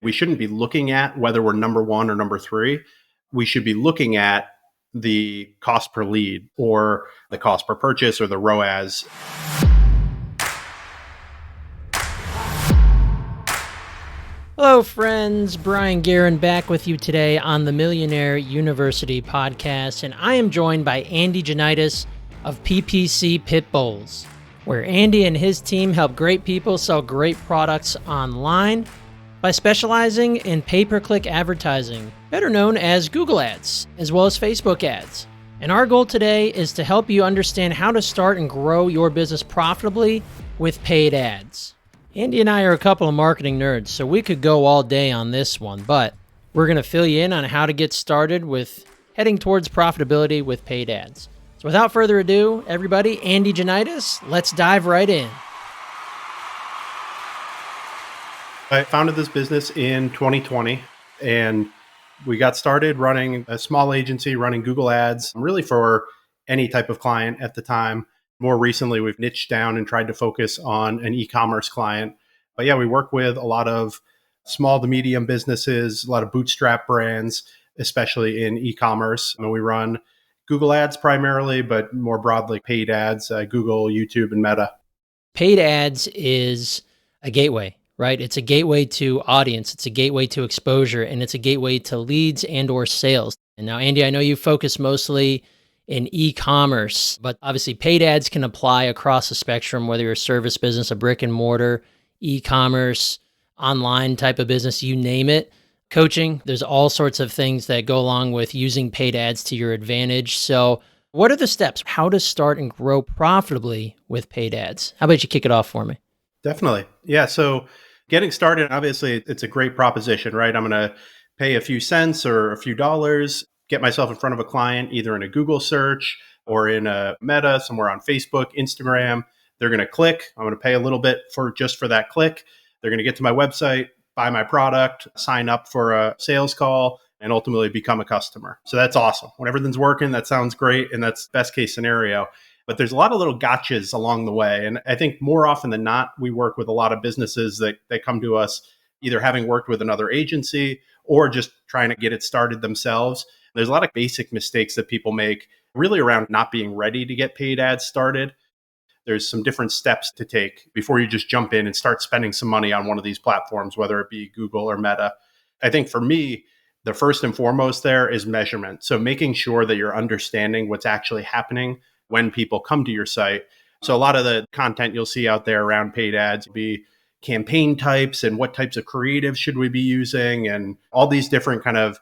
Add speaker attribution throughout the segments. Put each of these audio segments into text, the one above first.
Speaker 1: We shouldn't be looking at whether we're number one or number three. We should be looking at the cost per lead or the cost per purchase or the ROAS.
Speaker 2: Hello, friends. Brian Guerin back with you today on the Millionaire University podcast, and I am joined by Andy Janaitis of PPC Pitbulls, where Andy and his team help great people sell great products online by specializing in pay-per-click advertising, better known as Google Ads, as well as Facebook ads. And our goal today is to help you understand how to start and grow your business profitably with paid ads. Andy and I are a couple of marketing nerds, so we could go all day on this one, but we're going to fill you in on how to get started with heading towards profitability with paid ads. So without further ado, everybody, Andy Janaitis, let's dive right in.
Speaker 1: I founded this business in 2020, and we got started running a small agency, running Google Ads, really for any type of client at the time. More recently, we've niched down and tried to focus on an e-commerce client. But yeah, we work with a lot of small to medium businesses, a lot of bootstrap brands, especially in e-commerce. And we run Google Ads primarily, but more broadly paid ads, Google, YouTube, and Meta.
Speaker 2: Paid ads is a gateway, right? It's a gateway to audience, it's a gateway to exposure, and it's a gateway to leads and or sales. And now, Andy, I know you focus mostly in e-commerce, but obviously paid ads can apply across the spectrum, whether you're a service business, a brick and mortar, e-commerce, online type of business, you name it. Coaching, there's all sorts of things that go along with using paid ads to your advantage. So what are the steps? How to start and grow profitably with paid ads? How about you kick it off for me?
Speaker 1: Definitely. Yeah. So getting started, obviously, it's a great proposition, right? I'm going to pay a few cents or a few dollars, get myself in front of a client, either in a Google search or in a Meta, somewhere on Facebook, Instagram. They're going to click. I'm going to pay a little bit for that click. They're going to get to my website, buy my product, sign up for a sales call, and ultimately become a customer. So that's awesome. When everything's working, that sounds great. And that's best case scenario. But there's a lot of little gotchas along the way. And I think more often than not, we work with a lot of businesses that come to us either having worked with another agency or just trying to get it started themselves. There's a lot of basic mistakes that people make really around not being ready to get paid ads started. There's some different steps to take before you just jump in and start spending some money on one of these platforms, whether it be Google or Meta. I think for me, the first and foremost there is measurement. So making sure that you're understanding what's actually happening when people come to your site. So a lot of the content you'll see out there around paid ads will be campaign types and what types of creative should we be using and all these different kind of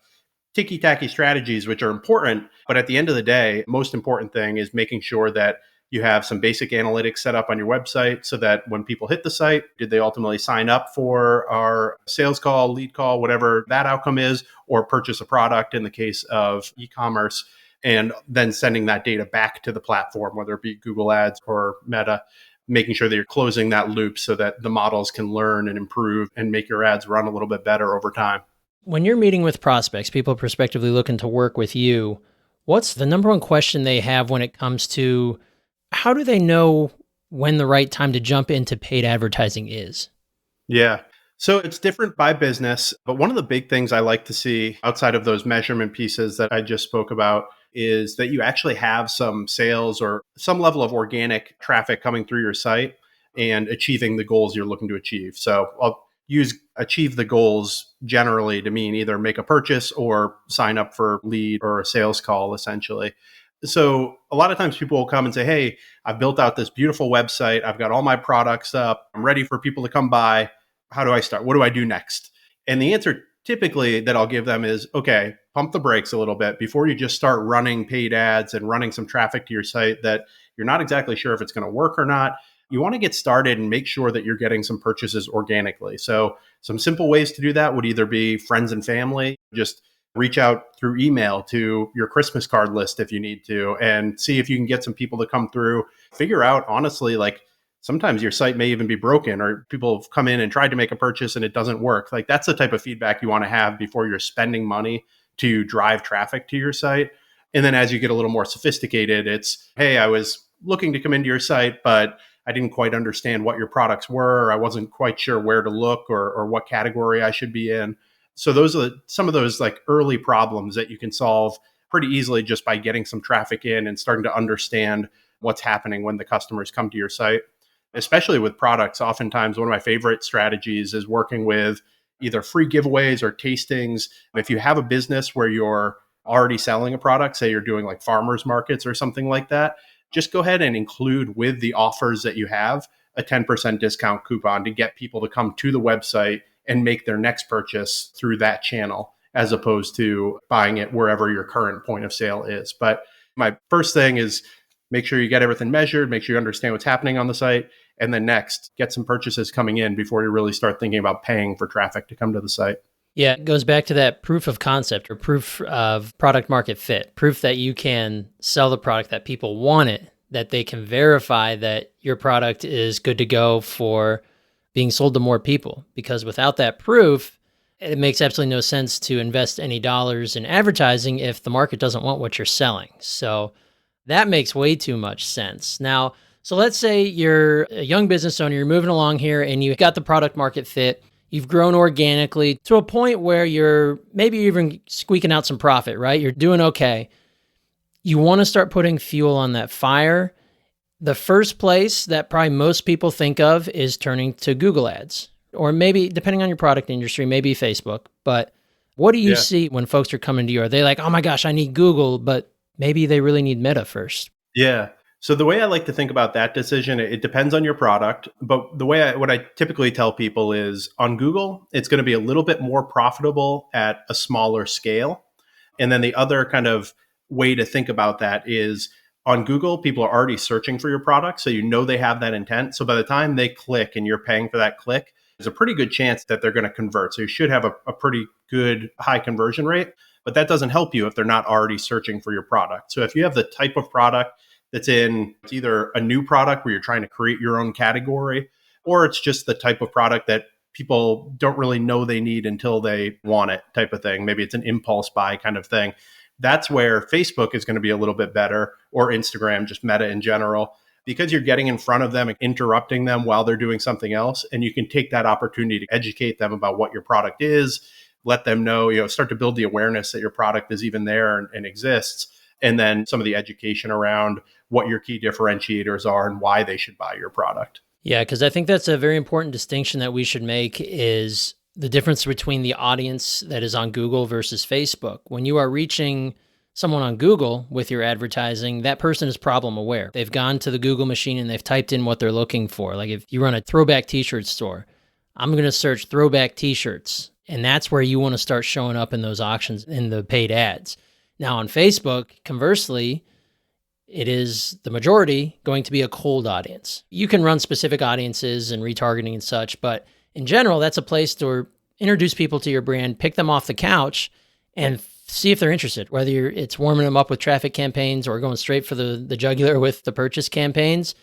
Speaker 1: ticky-tacky strategies, which are important. But at the end of the day, most important thing is making sure that you have some basic analytics set up on your website so that when people hit the site, did they ultimately sign up for our sales call, lead call, whatever that outcome is, or purchase a product in the case of e-commerce, and then sending that data back to the platform, whether it be Google Ads or Meta, making sure that you're closing that loop so that the models can learn and improve and make your ads run a little bit better over time.
Speaker 2: When you're meeting with prospects, people prospectively looking to work with you, what's the number one question they have when it comes to how do they know when the right time to jump into paid advertising is?
Speaker 1: Yeah. So it's different by business, but one of the big things I like to see outside of those measurement pieces that I just spoke about is that you actually have some sales or some level of organic traffic coming through your site and achieving the goals you're looking to achieve. So I'll use achieve the goals generally to mean either make a purchase or sign up for lead or a sales call, essentially. So a lot of times people will come and say, hey, I've built out this beautiful website. I've got all my products up. I'm ready for people to come by. How do I start? What do I do next? And the answer typically that I'll give them is, okay, pump the brakes a little bit before you just start running paid ads and running some traffic to your site that you're not exactly sure if it's going to work or not. You want to get started and make sure that you're getting some purchases organically. So some simple ways to do that would either be friends and family, just reach out through email to your Christmas card list if you need to, and see if you can get some people to come through. Figure out, honestly, like sometimes your site may even be broken or people have come in and tried to make a purchase and it doesn't work. Like that's the type of feedback you want to have before you're spending money to drive traffic to your site. And then as you get a little more sophisticated, it's, hey, I was looking to come into your site, but I didn't quite understand what your products were, or I wasn't quite sure where to look or what category I should be in. So those are some of those like early problems that you can solve pretty easily just by getting some traffic in and starting to understand what's happening when the customers come to your site. Especially with products, oftentimes one of my favorite strategies is working with either free giveaways or tastings. If you have a business where you're already selling a product, say you're doing like farmers markets or something like that, just go ahead and include with the offers that you have a 10% discount coupon to get people to come to the website and make their next purchase through that channel, as opposed to buying it wherever your current point of sale is. But my first thing is make sure you get everything measured, make sure you understand what's happening on the site. And then next, get some purchases coming in before you really start thinking about paying for traffic to come to the site.
Speaker 2: Yeah, it goes back to that proof of concept or proof of product market fit, proof that you can sell the product, that people want it, that they can verify that your product is good to go for being sold to more people. Because without that proof, it makes absolutely no sense to invest any dollars in advertising if the market doesn't want what you're selling. So that makes way too much sense. Now, so let's say you're a young business owner, you're moving along here and you got the product market fit. You've grown organically to a point where you're maybe even squeaking out some profit, right? You're doing okay. You want to start putting fuel on that fire. The first place that probably most people think of is turning to Google ads, or maybe depending on your product industry, maybe Facebook. But what do you see when folks are coming to you? Are they like, oh my gosh, I need Google, but maybe they really need Meta first?
Speaker 1: Yeah. So the way I like to think about that decision, it depends on your product. But what I typically tell people is on Google, it's going to be a little bit more profitable at a smaller scale. And then the other kind of way to think about that is on Google, people are already searching for your product. So you know they have that intent. So by the time they click and you're paying for that click, there's a pretty good chance that they're going to convert. So you should have a pretty good high conversion rate. But that doesn't help you if they're not already searching for your product. So if you have the type of product it's either a new product where you're trying to create your own category, or it's just the type of product that people don't really know they need until they want it type of thing. Maybe it's an impulse buy kind of thing. That's where Facebook is going to be a little bit better, or Instagram, just Meta in general, because you're getting in front of them and interrupting them while they're doing something else. And you can take that opportunity to educate them about what your product is, let them know, start to build the awareness that your product is even there and exists. And then some of the education around what your key differentiators are and why they should buy your product.
Speaker 2: Yeah, because I think that's a very important distinction that we should make is the difference between the audience that is on Google versus Facebook. When you are reaching someone on Google with your advertising, that person is problem aware. They've gone to the Google machine and they've typed in what they're looking for. Like if you run a throwback t-shirt store, I'm going to search throwback t-shirts. And that's where you want to start showing up in those auctions in the paid ads. Now on Facebook, conversely, it is the majority going to be a cold audience. You can run specific audiences and retargeting and such, but in general, that's a place to introduce people to your brand, pick them off the couch, and see if they're interested, whether it's warming them up with traffic campaigns or going straight for the jugular with the purchase campaigns.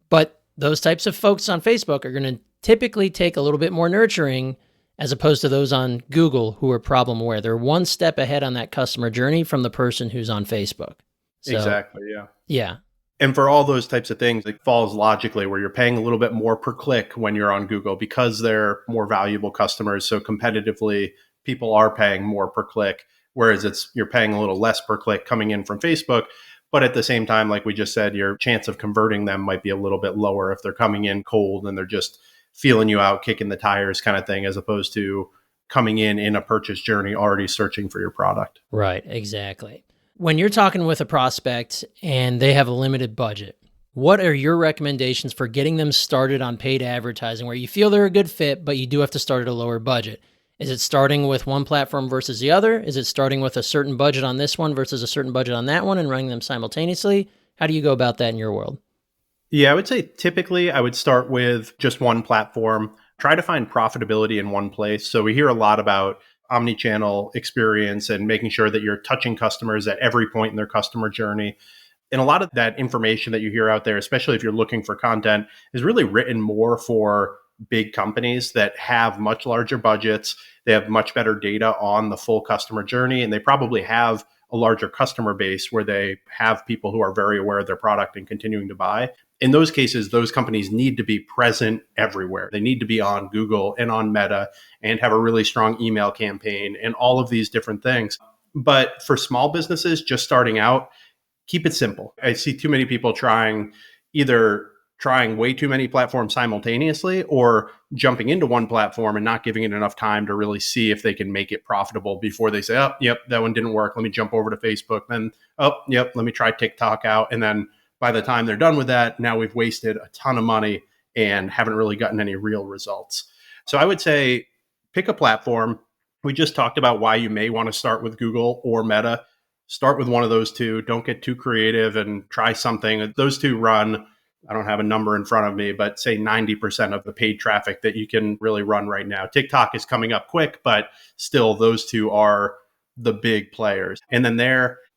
Speaker 2: But those types of folks on Facebook are going to typically take a little bit more nurturing as opposed to those on Google who are problem aware. They're one step ahead on that customer journey from the person who's on Facebook. So,
Speaker 1: exactly. Yeah.
Speaker 2: Yeah.
Speaker 1: And for all those types of things, it falls logically where you're paying a little bit more per click when you're on Google because they're more valuable customers. So competitively, people are paying more per click, whereas you're paying a little less per click coming in from Facebook. But at the same time, like we just said, your chance of converting them might be a little bit lower if they're coming in cold and they're just feeling you out, kicking the tires kind of thing, as opposed to coming in a purchase journey already searching for your product.
Speaker 2: Right, exactly. When you're talking with a prospect and they have a limited budget, what are your recommendations for getting them started on paid advertising where you feel they're a good fit, but you do have to start at a lower budget? Is it starting with one platform versus the other? Is it starting with a certain budget on this one versus a certain budget on that one and running them simultaneously? How do you go about that in your world?
Speaker 1: Yeah, I would say typically I would start with just one platform, try to find profitability in one place. So we hear a lot about omni-channel experience and making sure that you're touching customers at every point in their customer journey. And a lot of that information that you hear out there, especially if you're looking for content, is really written more for big companies that have much larger budgets. They have much better data on the full customer journey, and they probably have a larger customer base where they have people who are very aware of their product and continuing to buy. In those cases, those companies need to be present everywhere. They need to be on Google and on Meta and have a really strong email campaign and all of these different things. But for small businesses just starting out, keep it simple. I see too many people either trying way too many platforms simultaneously or jumping into one platform and not giving it enough time to really see if they can make it profitable before they say, oh, yep, that one didn't work. Let me jump over to Facebook. Then, oh, yep, let me try TikTok out. And then by the time they're done with that, now we've wasted a ton of money and haven't really gotten any real results. So I would say pick a platform. We just talked about why you may want to start with Google or Meta. Start with one of those two. Don't get too creative and try something. Those two run, I don't have a number in front of me, but say 90% of the paid traffic that you can really run right now. TikTok is coming up quick, but still those two are the big players. And then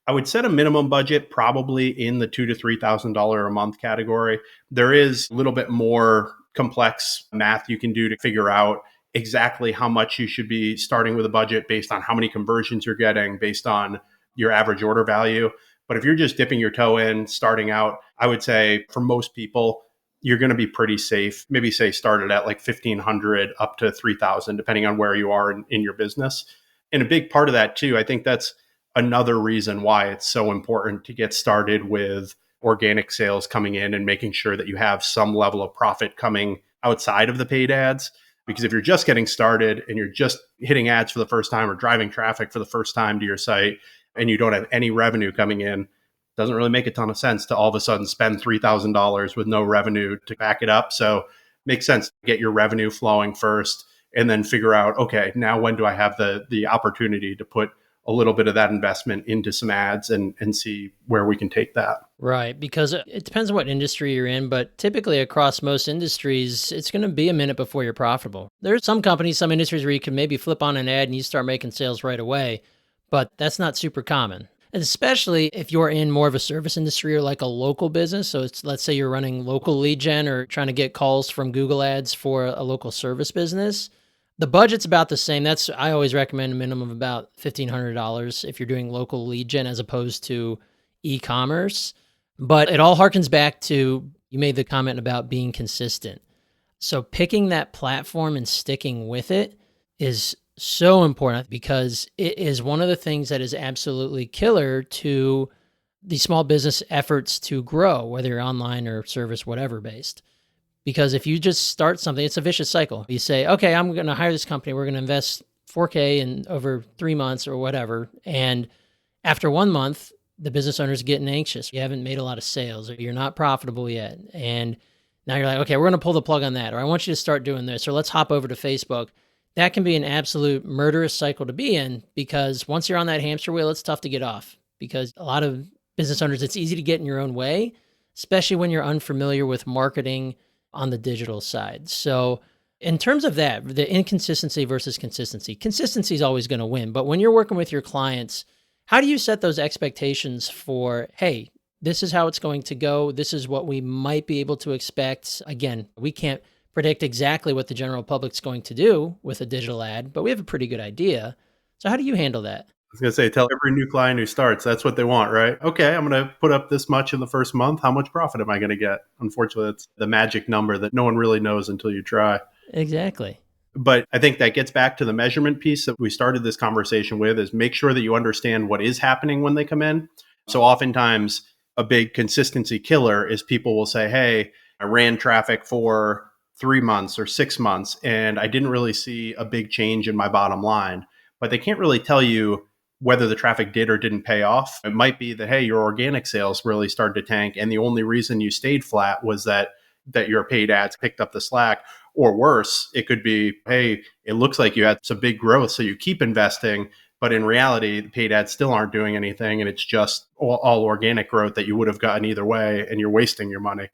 Speaker 1: I would set a minimum budget probably in the $2,000 to $3,000 a month category. There is a little bit more complex math you can do to figure out exactly how much you should be starting with a budget based on how many conversions you're getting, based on your average order value. But if you're just dipping your toe in, starting out, I would say for most people, you're going to be pretty safe. Maybe say started at like 1,500 up to 3,000, depending on where you are in your business. And a big part of that too, I think that's another reason why it's so important to get started with organic sales coming in and making sure that you have some level of profit coming outside of the paid ads. Because if you're just getting started and you're just hitting ads for the first time or driving traffic for the first time to your site, and you don't have any revenue coming in, it doesn't really make a ton of sense to all of a sudden spend $3,000 with no revenue to back it up. So it makes sense to get your revenue flowing first and then figure out, okay, now when do I have the opportunity to put a little bit of that investment into some ads and see where we can take that.
Speaker 2: Right, because it depends on what industry you're in, but typically across most industries, it's going to be a minute before you're profitable. There are some companies, some industries where you can maybe flip on an ad and you start making sales right away, but that's not super common. And especially if you're in more of a service industry or like a local business. So let's say you're running local lead gen or trying to get calls from Google ads for a local service business. The budget's about the same. I always recommend a minimum of about $1,500 if you're doing local lead gen as opposed to e-commerce. But it all harkens back to, you made the comment about being consistent. So picking that platform and sticking with it is so important because it is one of the things that is absolutely killer to the small business efforts to grow, whether you're online or service, whatever based. Because if you just start something, it's a vicious cycle. You say, okay, I'm going to hire this company. We're going to invest $4,000 in over 3 months or whatever. And after 1 month, the business owner's getting anxious. You haven't made a lot of sales or you're not profitable yet. And now you're like, okay, we're going to pull the plug on that. Or I want you to start doing this. Or let's hop over to Facebook. That can be an absolute murderous cycle to be in because once you're on that hamster wheel, it's tough to get off. Because a lot of business owners, it's easy to get in your own way, especially when you're unfamiliar with marketing on the digital side. So in terms of that, the inconsistency versus consistency is always going to win. But when you're working with your clients, how do you set those expectations for, hey, this is how it's going to go. This is what we might be able to expect. Again, we can't predict exactly what the general public's going to do with a digital ad, but we have a pretty good idea. So how do you handle that?
Speaker 1: I was going to say, tell every new client who starts, that's what they want, right? Okay, I'm going to put up this much in the first month. How much profit am I going to get? Unfortunately, that's the magic number that no one really knows until you try.
Speaker 2: Exactly.
Speaker 1: But I think that gets back to the measurement piece that we started this conversation with, is make sure that you understand what is happening when they come in. So oftentimes a big consistency killer is people will say, hey, I ran traffic for 3 months or 6 months, and I didn't really see a big change in my bottom line. But they can't really tell you whether the traffic did or didn't pay off. It might be that, hey, your organic sales really started to tank, and the only reason you stayed flat was that your paid ads picked up the slack. Or worse, it could be, hey, it looks like you had some big growth, so you keep investing, but in reality, the paid ads still aren't doing anything, and it's just all organic growth that you would have gotten either way, and you're wasting your money.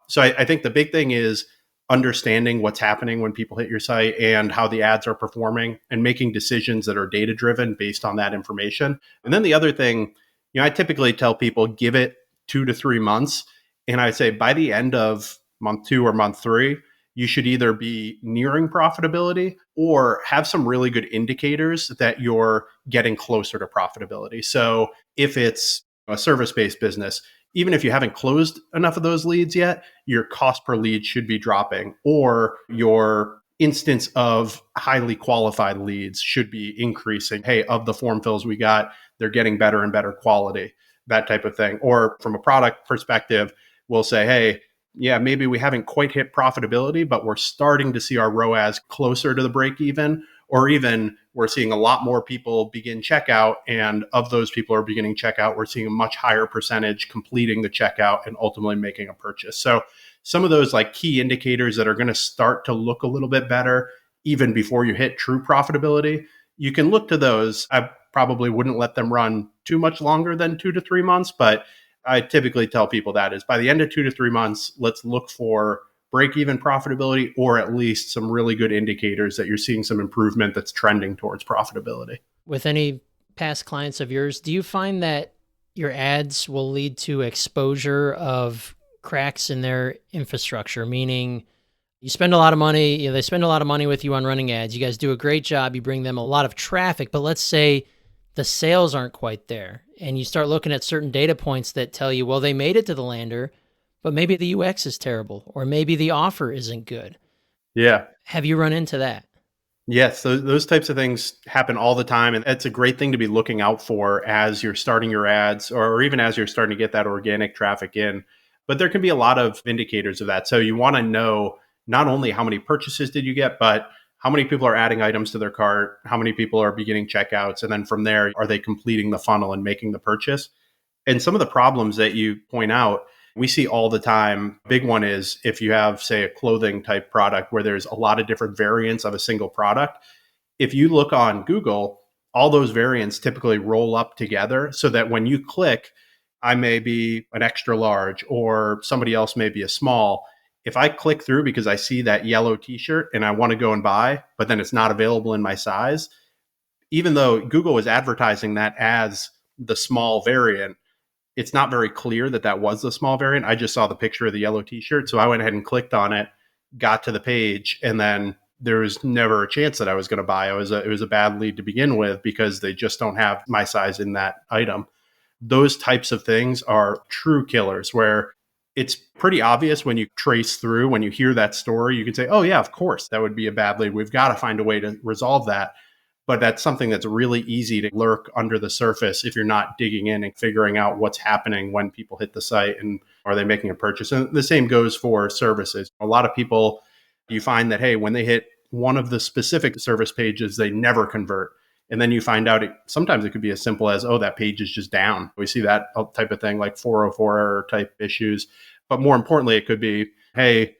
Speaker 1: So I think the big thing is understanding what's happening when people hit your site and how the ads are performing and making decisions that are data-driven based on that information. And then the other thing, I typically tell people, give it 2 to 3 months. And I say by the end of month 2 or month 3, you should either be nearing profitability or have some really good indicators that you're getting closer to profitability. So if it's a service-based business, even if you haven't closed enough of those leads yet, your cost per lead should be dropping, or your instance of highly qualified leads should be increasing. Hey, of the form fills we got, they're getting better and better quality, that type of thing. Or from a product perspective, we'll say, hey, yeah, maybe we haven't quite hit profitability, but we're starting to see our ROAS closer to the break even, or even we're seeing a lot more people begin checkout. And of those people who are beginning checkout, we're seeing a much higher percentage completing the checkout and ultimately making a purchase. So some of those like key indicators that are going to start to look a little bit better even before you hit true profitability, you can look to those. I probably wouldn't let them run too much longer than 2 to 3 months, but I typically tell people that is by the end of 2 to 3 months, let's look for break even profitability, or at least some really good indicators that you're seeing some improvement that's trending towards profitability.
Speaker 2: With any past clients of yours, do you find that your ads will lead to exposure of cracks in their infrastructure? Meaning you spend a lot of money, they spend a lot of money with you on running ads. You guys do a great job. You bring them a lot of traffic, but let's say the sales aren't quite there. And you start looking at certain data points that tell you, well, they made it to the lander, but maybe the UX is terrible, or maybe the offer isn't good.
Speaker 1: Yeah.
Speaker 2: Have you run into that?
Speaker 1: Yes, those types of things happen all the time. And it's a great thing to be looking out for as you're starting your ads, or even as you're starting to get that organic traffic in. But there can be a lot of indicators of that. So you want to know not only how many purchases did you get, but how many people are adding items to their cart, how many people are beginning checkouts, and then from there, are they completing the funnel and making the purchase? And some of the problems that you point out, we see all the time. Big one is if you have, say, a clothing type product where there's a lot of different variants of a single product. If you look on Google, all those variants typically roll up together so that when you click, I may be an extra large or somebody else may be a small. If I click through because I see that yellow t-shirt and I want to go and buy, but then it's not available in my size, even though Google is advertising that as the small variant, it's not very clear that that was the small variant. I just saw the picture of the yellow t-shirt. So I went ahead and clicked on it, got to the page, and then there was never a chance that I was going to buy. It was a bad lead to begin with because they just don't have my size in that item. Those types of things are true killers where it's pretty obvious when you trace through, when you hear that story, you can say, oh yeah, of course, that would be a bad lead. We've got to find a way to resolve that. But that's something that's really easy to lurk under the surface if you're not digging in and figuring out what's happening when people hit the site and are they making a purchase. And the same goes for services. A lot of people, you find that, hey, when they hit one of the specific service pages, they never convert. And then you find out sometimes it could be as simple as, oh, that page is just down. We see that type of thing, like 404 error type issues. But more importantly, it could be, hey,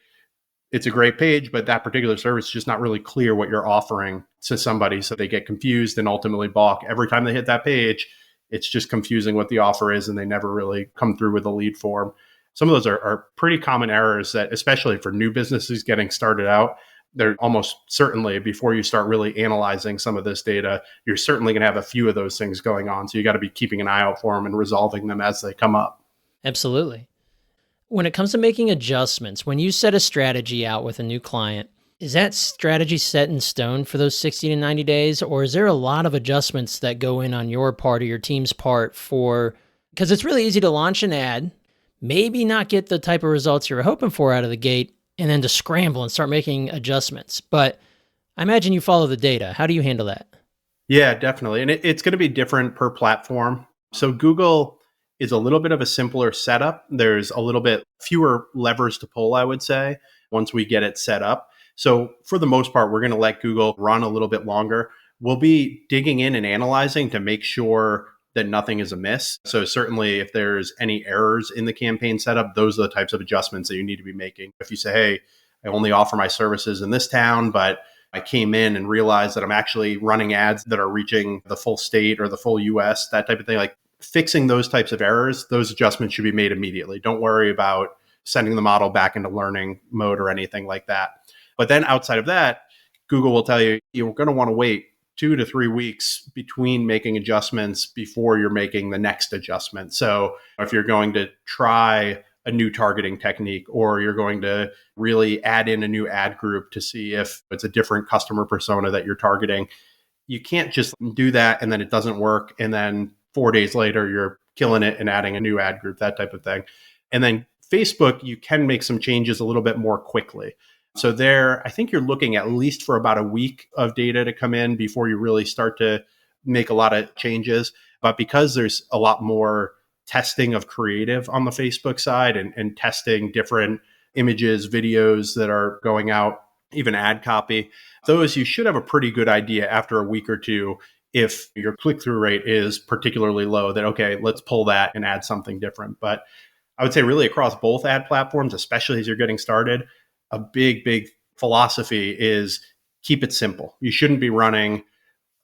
Speaker 1: it's a great page, but that particular service is just not really clear what you're offering to somebody. So they get confused and ultimately balk. Every time they hit that page, it's just confusing what the offer is and they never really come through with a lead form. Some of those are pretty common errors that, especially for new businesses getting started out, they're almost certainly, before you start really analyzing some of this data, you're certainly going to have a few of those things going on. So you got to be keeping an eye out for them and resolving them as they come up.
Speaker 2: Absolutely. When it comes to making adjustments, when you set a strategy out with a new client, is that strategy set in stone for those 60 to 90 days? Or is there a lot of adjustments that go in on your part or your team's part because it's really easy to launch an ad, maybe not get the type of results you're hoping for out of the gate, and then to scramble and start making adjustments. But I imagine you follow the data. How do you handle that?
Speaker 1: Yeah, definitely. And it's going to be different per platform. So Google is a little bit of a simpler setup. There's a little bit fewer levers to pull, I would say, once we get it set up. So for the most part, we're going to let Google run a little bit longer. We'll be digging in and analyzing to make sure that nothing is amiss. So certainly if there's any errors in the campaign setup, those are the types of adjustments that you need to be making. If you say, hey, I only offer my services in this town, but I came in and realized that I'm actually running ads that are reaching the full state or the full US, that type of thing, like fixing those types of errors, those adjustments should be made immediately. Don't worry about sending the model back into learning mode or anything like that. But then outside of that, Google will tell you, you're going to want to wait 2 to 3 weeks between making adjustments before you're making the next adjustment. So if you're going to try a new targeting technique, or you're going to really add in a new ad group to see if it's a different customer persona that you're targeting, you can't just do that and then it doesn't work. And then 4 days later, you're killing it and adding a new ad group, that type of thing. And then Facebook, you can make some changes a little bit more quickly. So there, I think you're looking at least for about a week of data to come in before you really start to make a lot of changes. But because there's a lot more testing of creative on the Facebook side and testing different images, videos that are going out, even ad copy, those you should have a pretty good idea after a week or two if your click-through rate is particularly low, that, okay, let's pull that and add something different. But I would say really across both ad platforms, especially as you're getting started, a big philosophy is keep it simple. You shouldn't be running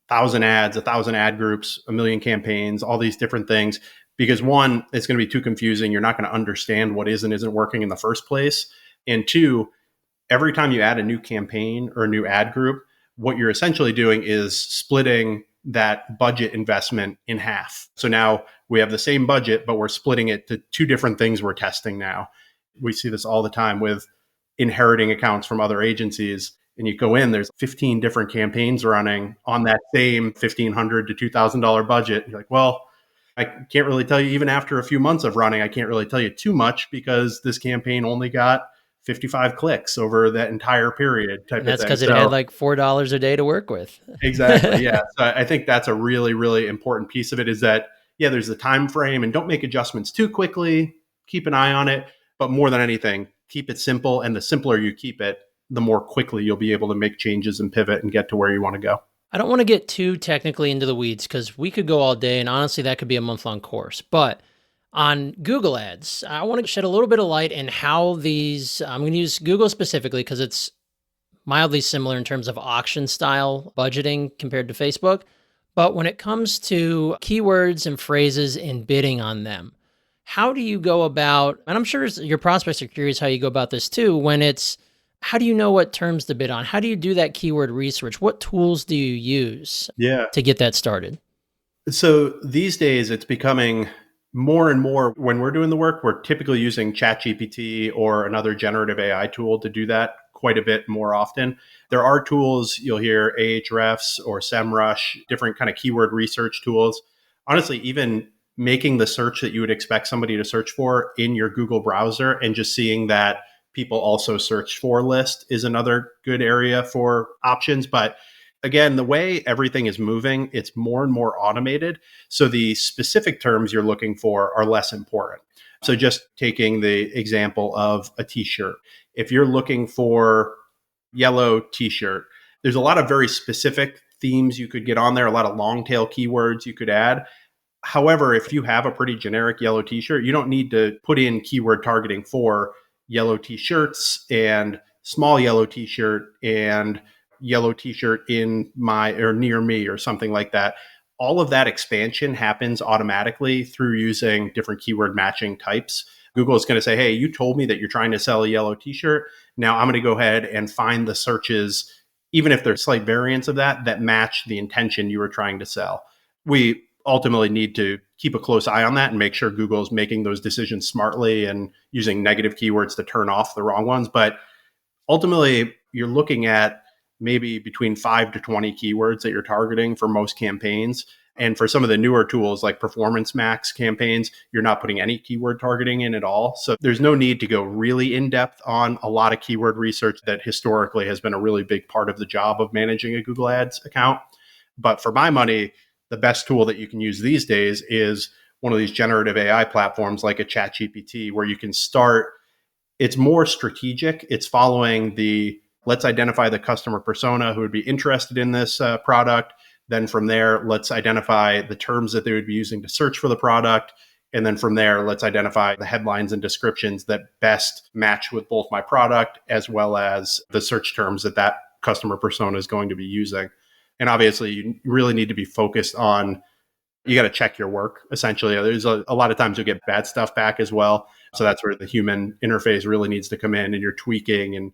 Speaker 1: 1,000 ads, 1,000 ad groups, a million campaigns, all these different things, because one, it's going to be too confusing. You're not going to understand what is and isn't working in the first place. And two, every time you add a new campaign or a new ad group, what you're essentially doing is splitting that budget investment in half. So now we have the same budget, but we're splitting it to two different things we're testing now. We see this all the time with inheriting accounts from other agencies. And you go in, there's 15 different campaigns running on that same $1,500 to $2,000 budget. You're like, well, I can't really tell you, even after a few months of running, I can't really tell you too much because this campaign only got 55 clicks over that entire period type of thing.
Speaker 2: That's because it had like $4 a day to work with.
Speaker 1: Exactly. Yeah. So I think that's a really important piece of it, is that, yeah, there's the time frame, and don't make adjustments too quickly. Keep an eye on it. But more than anything, keep it simple. And the simpler you keep it, the more quickly you'll be able to make changes and pivot and get to where you want to go.
Speaker 2: I don't want to get too technically into the weeds because we could go all day, and honestly, that could be a month-long course. But on Google Ads, I want to shed a little bit of light in how these, I'm going to use Google specifically because it's mildly similar in terms of auction style budgeting compared to Facebook. But when it comes to keywords and phrases and bidding on them, how do you go about, and I'm sure your prospects are curious how you go about this too, when it's, how do you know what terms to bid on? How do you do that keyword research? What tools do you use to get that started?
Speaker 1: So these days it's becoming more and more, when we're doing the work, we're typically using ChatGPT or another generative AI tool to do that quite a bit more often. There are tools, you'll hear Ahrefs or SEMrush, different kind of keyword research tools. Honestly, even making the search that you would expect somebody to search for in your Google browser and just seeing that people also search for list is another good area for options. But again, the way everything is moving, it's more and more automated. So the specific terms you're looking for are less important. So just taking the example of a t-shirt. If you're looking for yellow t-shirt, there's a lot of very specific themes you could get on there, a lot of long tail keywords you could add. However, if you have a pretty generic yellow t-shirt, you don't need to put in keyword targeting for yellow t-shirts and small yellow t-shirt and yellow t-shirt in my or near me or something like that. All of that expansion happens automatically through using different keyword matching types. Google is going to say, hey, you told me that you're trying to sell a yellow t-shirt. Now I'm going to go ahead and find the searches, even if there's slight variants of that match the intention you were trying to sell. We ultimately need to keep a close eye on that and make sure Google is making those decisions smartly and using negative keywords to turn off the wrong ones. But ultimately, you're looking at maybe between 5 to 20 keywords that you're targeting for most campaigns. And for some of the newer tools like Performance Max campaigns, you're not putting any keyword targeting in at all. So there's no need to go really in depth on a lot of keyword research that historically has been a really big part of the job of managing a Google Ads account. But for my money, the best tool that you can use these days is one of these generative AI platforms like a ChatGPT, where you can start, it's more strategic. It's following the, let's identify the customer persona who would be interested in this product. Then from there, let's identify the terms that they would be using to search for the product. And then from there, let's identify the headlines and descriptions that best match with both my product as well as the search terms that customer persona is going to be using. And obviously, you really need to be focused on, you got to check your work, essentially. There's a lot of times you'll get bad stuff back as well. So that's where the human interface really needs to come in, and you're tweaking and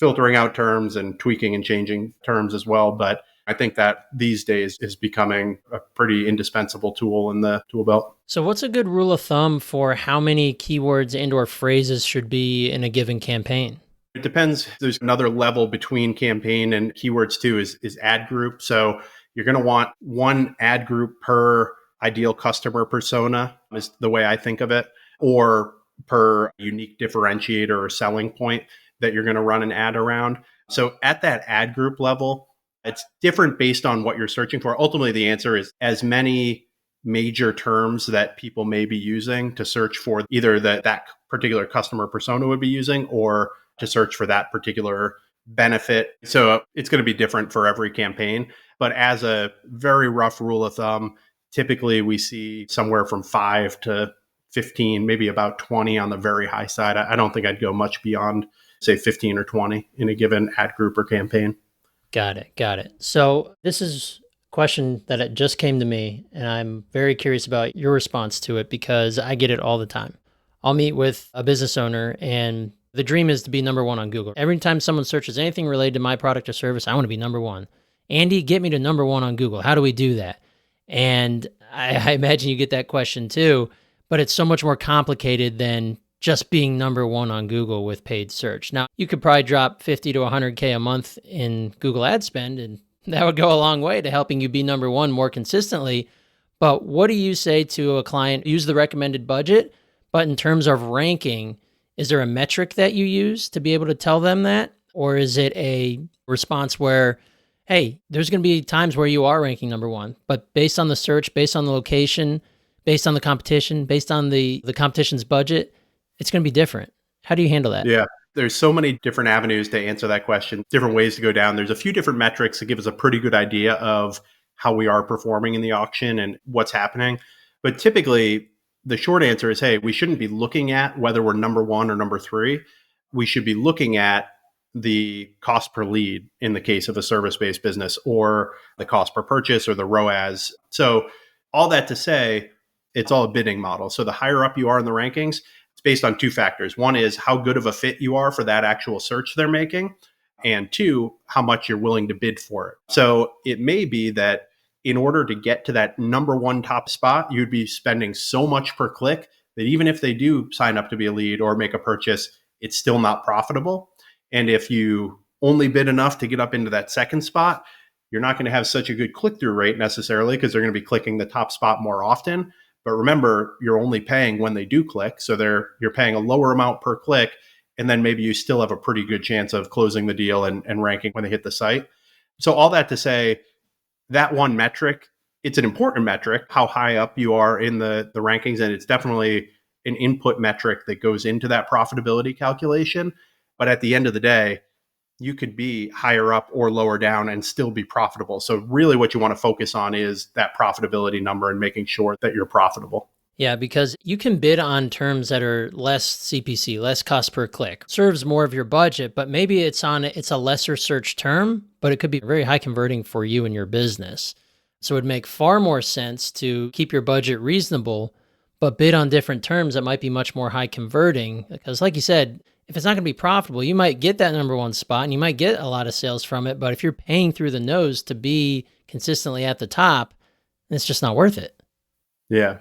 Speaker 1: filtering out terms and tweaking and changing terms as well. But I think that these days is becoming a pretty indispensable tool in the tool belt.
Speaker 2: So what's a good rule of thumb for how many keywords and or phrases should be in a given campaign?
Speaker 1: It depends. There's another level between campaign and keywords too, is ad group. So you're going to want one ad group per ideal customer persona is the way I think of it, or per unique differentiator or selling point that you're going to run an ad around. So at that ad group level, it's different based on what you're searching for. Ultimately, the answer is as many major terms that people may be using to search for either that particular customer persona would be using or to search for that particular benefit. So it's going to be different for every campaign. But as a very rough rule of thumb, typically we see somewhere from 5 to 15, maybe about 20 on the very high side. I don't think I'd go much beyond, say, 15 or 20 in a given ad group or campaign.
Speaker 2: Got it. Got it. So this is a question that it just came to me, and I'm very curious about your response to it because I get it all the time. I'll meet with a business owner, and the dream is to be number one on Google. Every time someone searches anything related to my product or service, I want to be number one. Andy, get me to number one on Google. How do we do that? And I imagine you get that question too, but it's so much more complicated than just being number one on Google with paid search. Now, you could probably drop 50 to 100K a month in Google ad spend, and that would go a long way to helping you be number one more consistently. But what do you say to a client? Use the recommended budget, but in terms of ranking, is there a metric that you use to be able to tell them that? Or is it a response where, hey, there's going to be times where you are ranking number one, but based on the search, based on the location, based on the competition, based on the competition's budget, it's going to be different. How do you handle that?
Speaker 1: Yeah, there's so many different avenues to answer that question, different ways to go down. There's a few different metrics that give us a pretty good idea of how we are performing in the auction and what's happening. But typically, the short answer is, hey, we shouldn't be looking at whether we're number one or number three. We should be looking at the cost per lead in the case of a service-based business, or the cost per purchase, or the ROAS. So all that to say, it's all a bidding model. So the higher up you are in the rankings, it's based on two factors. One is how good of a fit you are for that actual search they're making. And two, how much you're willing to bid for it. So it may be that in order to get to that number one top spot, you'd be spending so much per click that even if they do sign up to be a lead or make a purchase, it's still not profitable. And if you only bid enough to get up into that second spot, you're not going to have such a good click-through rate necessarily because they're going to be clicking the top spot more often. But remember, you're only paying when they do click. So you're paying a lower amount per click. And then maybe you still have a pretty good chance of closing the deal and ranking when they hit the site. So all that to say, that one metric, it's an important metric, how high up you are in the rankings. And it's definitely an input metric that goes into that profitability calculation. But at the end of the day, you could be higher up or lower down and still be profitable. So really what you want to focus on is that profitability number and making sure that you're profitable.
Speaker 2: Yeah, because you can bid on terms that are less CPC, less cost per click, serves more of your budget, but maybe it's a lesser search term, but it could be very high converting for you and your business. So it would make far more sense to keep your budget reasonable, but bid on different terms that might be much more high converting. Because like you said, if it's not going to be profitable, you might get that number one spot and you might get a lot of sales from it. But if you're paying through the nose to be consistently at the top, it's just not worth it.
Speaker 1: Yeah.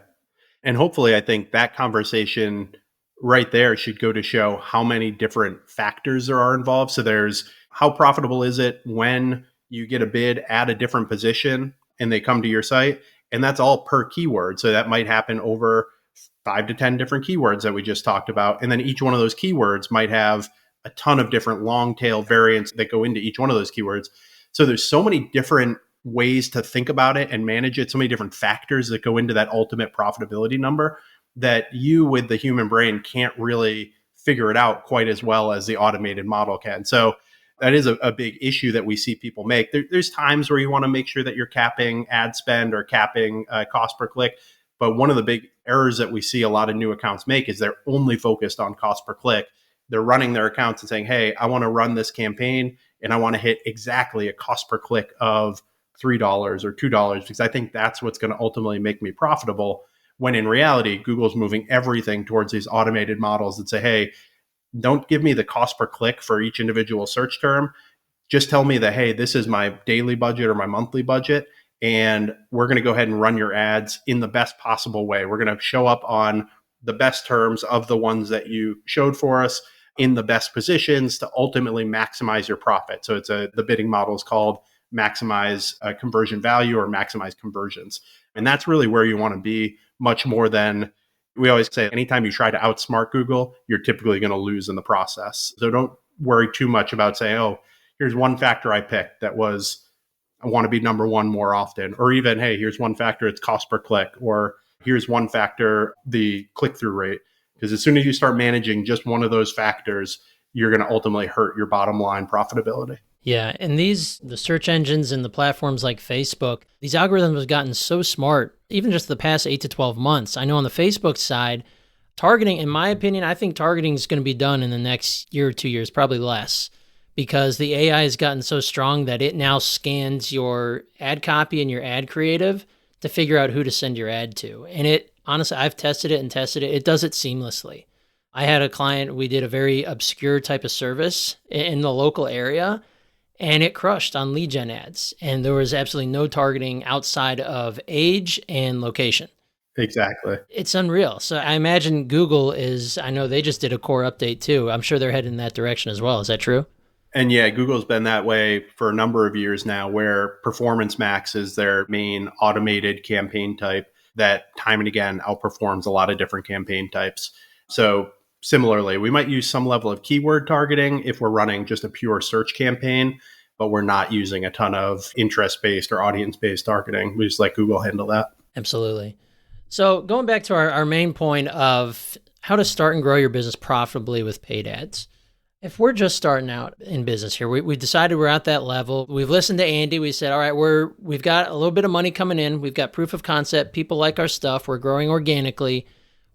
Speaker 1: And hopefully, I think that conversation right there should go to show how many different factors there are involved. So there's how profitable is it when you get a bid at a different position and they come to your site? And that's all per keyword. So that might happen over 5 to 10 different keywords that we just talked about. And then each one of those keywords might have a ton of different long tail variants that go into each one of those keywords. So there's so many different ways to think about it and manage it, so many different factors that go into that ultimate profitability number that you with the human brain can't really figure it out quite as well as the automated model can. So that is a big issue that we see people make. There's times where you want to make sure that you're capping ad spend or capping cost per click. But one of the big errors that we see a lot of new accounts make is they're only focused on cost per click. They're running their accounts and saying, hey, I want to run this campaign and I want to hit exactly a cost per click of $3 or $2 because I think that's what's going to ultimately make me profitable. When in reality, Google's moving everything towards these automated models that say, hey, don't give me the cost per click for each individual search term. Just tell me that, hey, this is my daily budget or my monthly budget. And we're going to go ahead and run your ads in the best possible way. We're going to show up on the best terms of the ones that you showed for us in the best positions to ultimately maximize your profit. So the bidding model is called maximize conversion value or maximize conversions. And that's really where you want to be, much more than we always say, anytime you try to outsmart Google, you're typically going to lose in the process. So don't worry too much about saying, oh, here's one factor I picked that was, I want to be number one more often. Or even, hey, here's one factor, it's cost per click. Or here's one factor, the click-through rate. Because as soon as you start managing just one of those factors, you're going to ultimately hurt your bottom line profitability.
Speaker 2: Yeah, and the search engines and the platforms like Facebook, these algorithms have gotten so smart, even just the past 8 to 12 months. I know on the Facebook side, targeting, in my opinion, I think targeting is going to be done in the next year or 2 years, probably less, because the AI has gotten so strong that it now scans your ad copy and your ad creative to figure out who to send your ad to. And it, honestly, I've tested it, it does it seamlessly. I had a client, we did a very obscure type of service in the local area, and it crushed on lead gen ads. And there was absolutely no targeting outside of age and location.
Speaker 1: Exactly.
Speaker 2: It's unreal. So I imagine Google is, I know they just did a core update too. I'm sure they're heading in that direction as well. Is that true?
Speaker 1: And yeah, Google's been that way for a number of years now, where Performance Max is their main automated campaign type that time and again outperforms a lot of different campaign types. So similarly, we might use some level of keyword targeting if we're running just a pure search campaign, but we're not using a ton of interest-based or audience-based targeting. We just let Google handle that.
Speaker 2: Absolutely. So going back to our main point of how to start and grow your business profitably with paid ads. If we're just starting out in business here, we decided we're at that level. We've listened to Andy. We said, all right, we've got a little bit of money coming in. We've got proof of concept. People like our stuff. We're growing organically.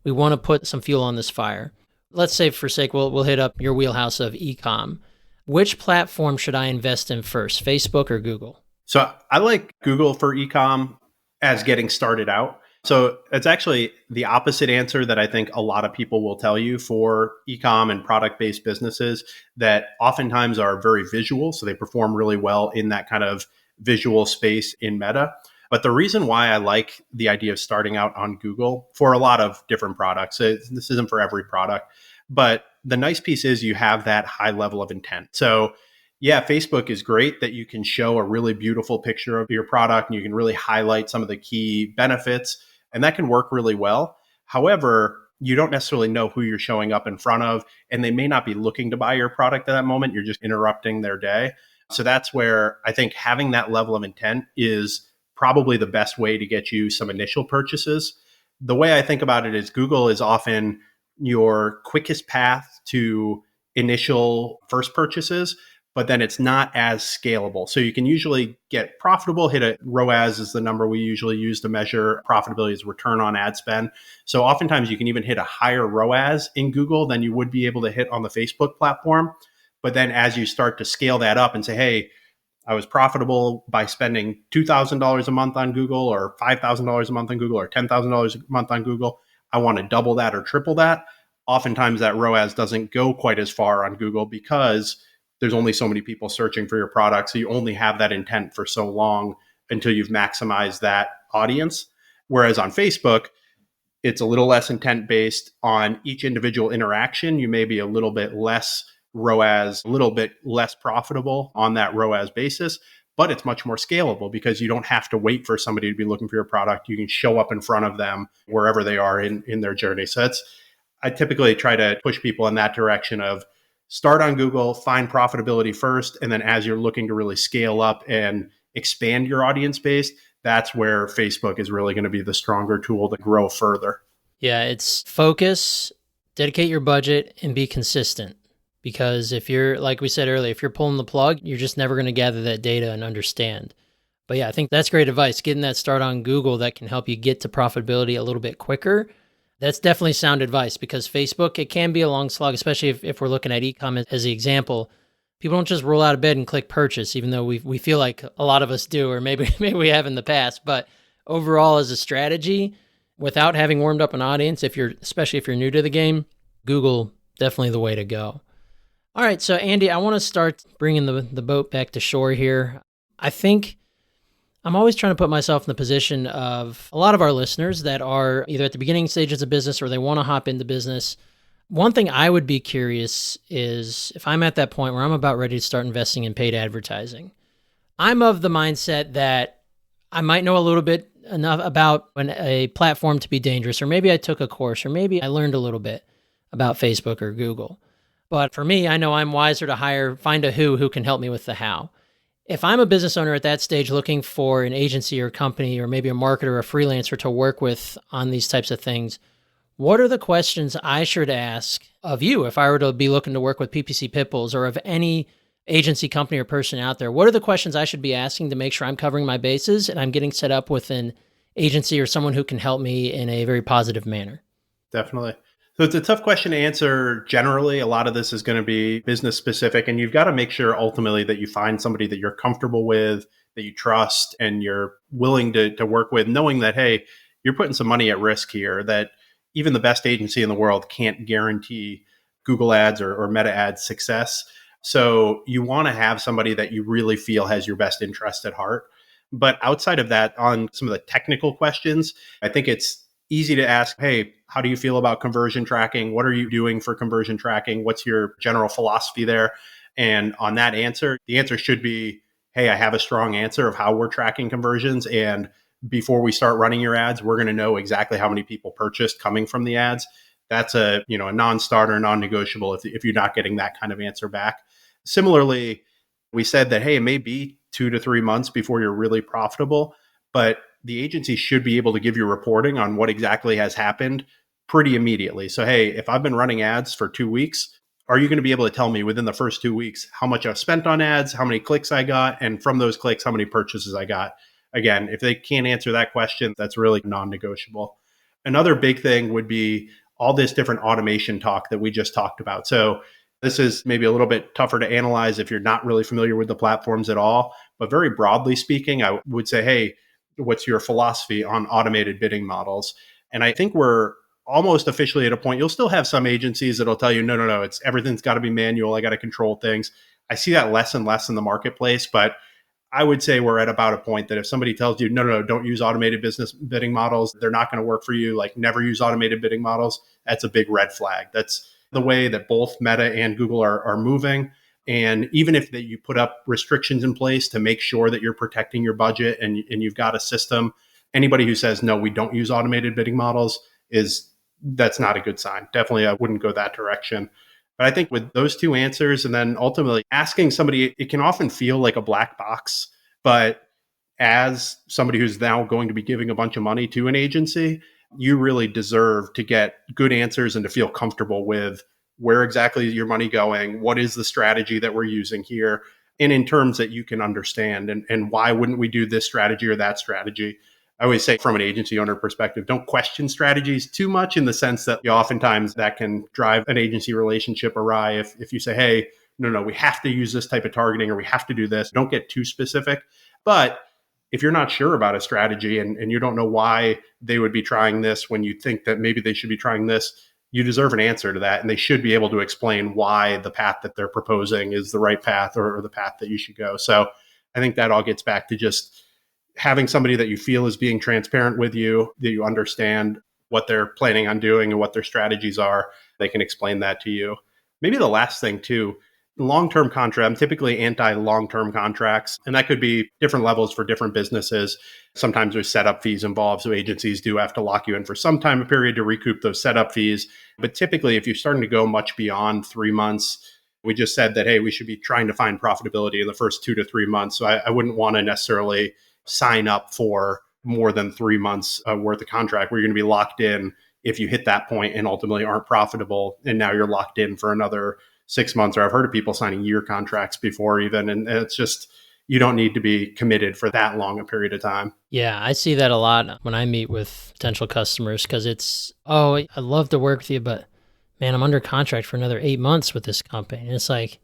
Speaker 2: We want to put some fuel on this fire. Let's say for sake, we'll hit up your wheelhouse of e-com. Which platform should I invest in first, Facebook or Google?
Speaker 1: So I like Google for e-com as getting started out. So it's actually the opposite answer that I think a lot of people will tell you for e-com and product-based businesses that oftentimes are very visual. So they perform really well in that kind of visual space in Meta. But the reason why I like the idea of starting out on Google for a lot of different products, this isn't for every product, but the nice piece is you have that high level of intent. So yeah, Facebook is great that you can show a really beautiful picture of your product and you can really highlight some of the key benefits, and that can work really well. However, you don't necessarily know who you're showing up in front of, and they may not be looking to buy your product at that moment. You're just interrupting their day. So that's where I think having that level of intent is probably the best way to get you some initial purchases. The way I think about it is Google is often your quickest path to initial first purchases, but then it's not as scalable. So you can usually get profitable, hit a ROAS is the number we usually use to measure profitability, is return on ad spend. So oftentimes you can even hit a higher ROAS in Google than you would be able to hit on the Facebook platform. But then as you start to scale that up and say, hey, I was profitable by spending $2,000 a month on Google or $5,000 a month on Google or $10,000 a month on Google, I want to double that or triple that. Oftentimes that ROAS doesn't go quite as far on Google because there's only so many people searching for your product. So you only have that intent for so long until you've maximized that audience. Whereas on Facebook, it's a little less intent based on each individual interaction. You may be a little bit less ROAS, a little bit less profitable on that ROAS basis, but it's much more scalable because you don't have to wait for somebody to be looking for your product. You can show up in front of them wherever they are in their journey. So I typically try to push people in that direction of start on Google, find profitability first, and then as you're looking to really scale up and expand your audience base, that's where Facebook is really going to be the stronger tool to grow further.
Speaker 2: Yeah, it's focus, dedicate your budget, and be consistent. Because if you're, like we said earlier, if you're pulling the plug, you're just never going to gather that data and understand. But yeah, I think that's great advice. Getting that start on Google that can help you get to profitability a little bit quicker. That's definitely sound advice because Facebook, it can be a long slog, especially if we're looking at e-com as the example. People don't just roll out of bed and click purchase, even though we feel like a lot of us do, or maybe we have in the past. But overall, as a strategy, without having warmed up an audience, especially if you're new to the game, Google, definitely the way to go. All right, so Andy, I want to start bringing the boat back to shore here. I think I'm always trying to put myself in the position of a lot of our listeners that are either at the beginning stages of business or they want to hop into business. One thing I would be curious is if I'm at that point where I'm about ready to start investing in paid advertising, I'm of the mindset that I might know a little bit enough about a platform to be dangerous, or maybe I took a course, or maybe I learned a little bit about Facebook or Google. But for me, I know I'm wiser to find a who can help me with the how. If I'm a business owner at that stage looking for an agency or company, or maybe a marketer or a freelancer to work with on these types of things, what are the questions I should ask of you if I were to be looking to work with PPC Pitbulls or of any agency, company, or person out there? What are the questions I should be asking to make sure I'm covering my bases and I'm getting set up with an agency or someone who can help me in a very positive manner?
Speaker 1: Definitely. So it's a tough question to answer generally. A lot of this is going to be business specific, and you've got to make sure ultimately that you find somebody that you're comfortable with, that you trust, and you're willing to work with, knowing that, hey, you're putting some money at risk here, that even the best agency in the world can't guarantee Google ads or Meta ads success. So you want to have somebody that you really feel has your best interest at heart. But outside of that, on some of the technical questions, I think it's easy to ask, hey, how do you feel about conversion tracking? What are you doing for conversion tracking? What's your general philosophy there? And on that answer, the answer should be, hey, I have a strong answer of how we're tracking conversions. And before we start running your ads, we're going to know exactly how many people purchased coming from the ads. That's a non-starter, non-negotiable if you're not getting that kind of answer back. Similarly, we said that, hey, it may be 2 to 3 months before you're really profitable, but the agency should be able to give you reporting on what exactly has happened pretty immediately. So, hey, if I've been running ads for 2 weeks, are you going to be able to tell me within the first 2 weeks how much I've spent on ads, how many clicks I got, and from those clicks, how many purchases I got? Again, if they can't answer that question, that's really non-negotiable. Another big thing would be all this different automation talk that we just talked about. So this is maybe a little bit tougher to analyze if you're not really familiar with the platforms at all. But very broadly speaking, I would say, hey, what's your philosophy on automated bidding models? And I think we're almost officially at a point. You'll still have some agencies that'll tell you, no, it's everything's got to be manual. I got to control things. I see that less and less in the marketplace, but I would say we're at about a point that if somebody tells you, no, don't use automated business bidding models, they're not going to work for you, like never use automated bidding models, that's a big red flag. That's the way that both Meta and Google are moving. And even if you put up restrictions in place to make sure that you're protecting your budget and you've got a system, anybody who says, no, we don't use automated bidding models, that's not a good sign. Definitely, I wouldn't go that direction. But I think with those two answers, and then ultimately asking somebody, it can often feel like a black box. But as somebody who's now going to be giving a bunch of money to an agency, you really deserve to get good answers and to feel comfortable with where exactly is your money going, what is the strategy that we're using here, and in terms that you can understand, and why wouldn't we do this strategy or that strategy. I always say from an agency owner perspective, don't question strategies too much, in the sense that oftentimes that can drive an agency relationship awry. If you say, hey, no, we have to use this type of targeting or we have to do this, don't get too specific. But if you're not sure about a strategy and you don't know why they would be trying this when you think that maybe they should be trying this, you deserve an answer to that. And they should be able to explain why the path that they're proposing is the right path or the path that you should go. So I think that all gets back to just having somebody that you feel is being transparent with you, that you understand what they're planning on doing and what their strategies are. They can explain that to you. Maybe the last thing too, long-term contract. I'm typically anti-long-term contracts, and that could be different levels for different businesses. Sometimes there's setup fees involved, so agencies do have to lock you in for some time period to recoup those setup fees. But typically, if you're starting to go much beyond 3 months, we just said that, hey, we should be trying to find profitability in the first 2 to 3 months. So I wouldn't want to necessarily sign up for more than 3 months worth of contract where you're going to be locked in if you hit that point and ultimately aren't profitable. And now you're locked in for another 6 months, or I've heard of people signing year contracts before even. And it's just, you don't need to be committed for that long a period of time.
Speaker 2: Yeah, I see that a lot when I meet with potential customers, because it's, oh, I'd love to work with you, but man, I'm under contract for another 8 months with this company. And it's like,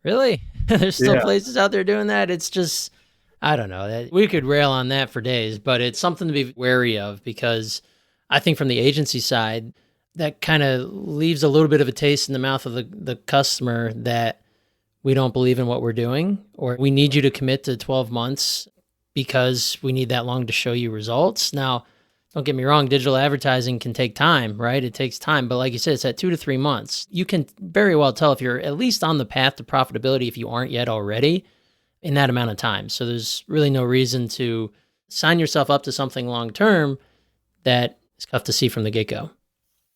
Speaker 2: really? There's still places out there doing that? It's just, I don't know. We could rail on that for days, but it's something to be wary of, because I think from the agency side, that kind of leaves a little bit of a taste in the mouth of the customer that we don't believe in what we're doing, or we need you to commit to 12 months because we need that long to show you results. Now, don't get me wrong, digital advertising can take time, right? It takes time. But like you said, it's at 2 to 3 months. You can very well tell if you're at least on the path to profitability if you aren't yet already. in that amount of time. So there's really no reason to sign yourself up to something long-term that is tough to see from the get-go.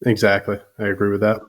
Speaker 1: Exactly. I agree with that.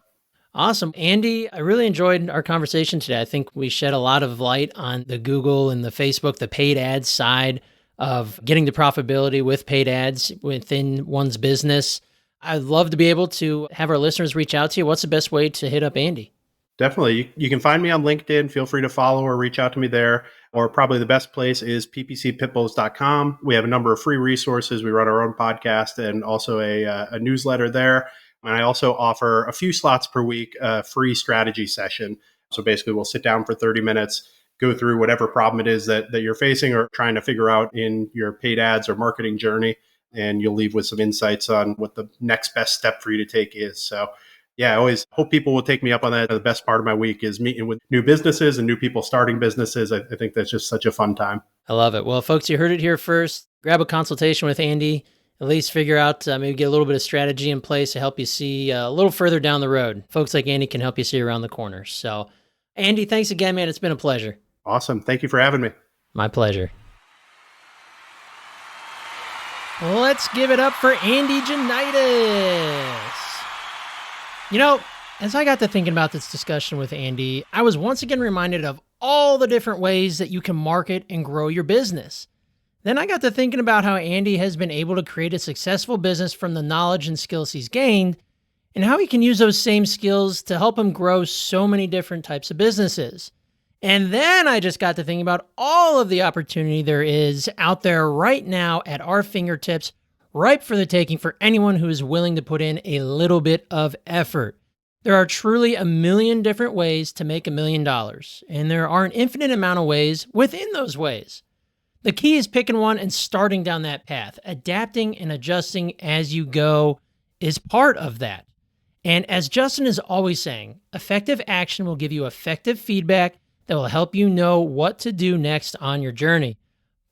Speaker 2: Awesome. Andy, I really enjoyed our conversation today. I think we shed a lot of light on the Google and the Facebook, the paid ads side of getting to profitability with paid ads within one's business. I'd love to be able to have our listeners reach out to you. What's the best way to hit up Andy?
Speaker 1: Definitely. You can find me on LinkedIn. Feel free to follow or reach out to me there. Or probably the best place is ppcpitbulls.com. We have a number of free resources. We run our own podcast and also a newsletter there. And I also offer a few slots per week, a free strategy session. So basically, we'll sit down for 30 minutes, go through whatever problem it is that you're facing or trying to figure out in your paid ads or marketing journey. And you'll leave with some insights on what the next best step for you to take is. So yeah, I always hope people will take me up on that. The best part of my week is meeting with new businesses and new people starting businesses. I think that's just such a fun time.
Speaker 2: I love it. Well, folks, you heard it here first. Grab a consultation with Andy. At least figure out, maybe get a little bit of strategy in place to help you see a little further down the road. Folks like Andy can help you see around the corner. So, Andy, thanks again, man. It's been a pleasure.
Speaker 1: Awesome. Thank you for having me.
Speaker 2: My pleasure. Let's give it up for Andy Janaitis. You know, as I got to thinking about this discussion with Andy, I was once again reminded of all the different ways that you can market and grow your business. Then I got to thinking about how Andy has been able to create a successful business from the knowledge and skills he's gained, and how he can use those same skills to help him grow so many different types of businesses. And then I just got to thinking about all of the opportunity there is out there right now at our fingertips, ripe for the taking for anyone who is willing to put in a little bit of effort. There are truly a million different ways to make $1 million, and there are an infinite amount of ways within those ways. The key is picking one and starting down that path. Adapting and adjusting as you go is part of that. And as Justin is always saying, effective action will give you effective feedback that will help you know what to do next on your journey.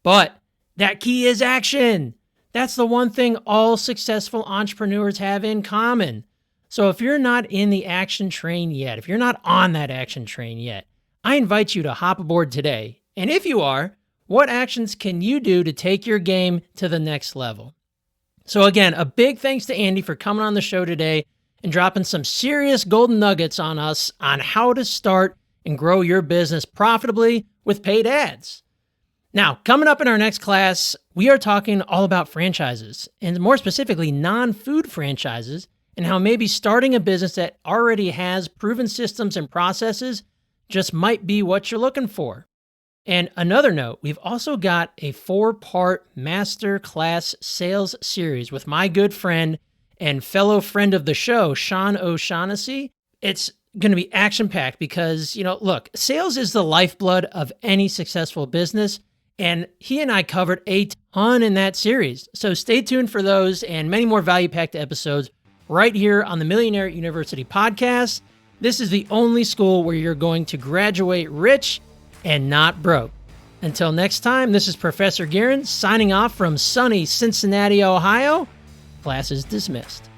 Speaker 2: But that key is action. That's the one thing all successful entrepreneurs have in common. So if you're not in the action train yet, if you're not on that action train yet, I invite you to hop aboard today. And if you are, what actions can you do to take your game to the next level? So again, a big thanks to Andy for coming on the show today and dropping some serious golden nuggets on us on how to start and grow your business profitably with paid ads. Now, coming up in our next class, we are talking all about franchises, and more specifically, non-food franchises, and how maybe starting a business that already has proven systems and processes just might be what you're looking for. And another note, we've also got a 4-part master class sales series with my good friend and fellow friend of the show, Sean O'Shaughnessy. It's going to be action-packed because, look, sales is the lifeblood of any successful business, and he and I covered a ton in that series. So stay tuned for those and many more value-packed episodes right here on the Millionaire University podcast. This is the only school where you're going to graduate rich and not broke. Until next time, this is Professor Guerin signing off from sunny Cincinnati, Ohio. Class is dismissed.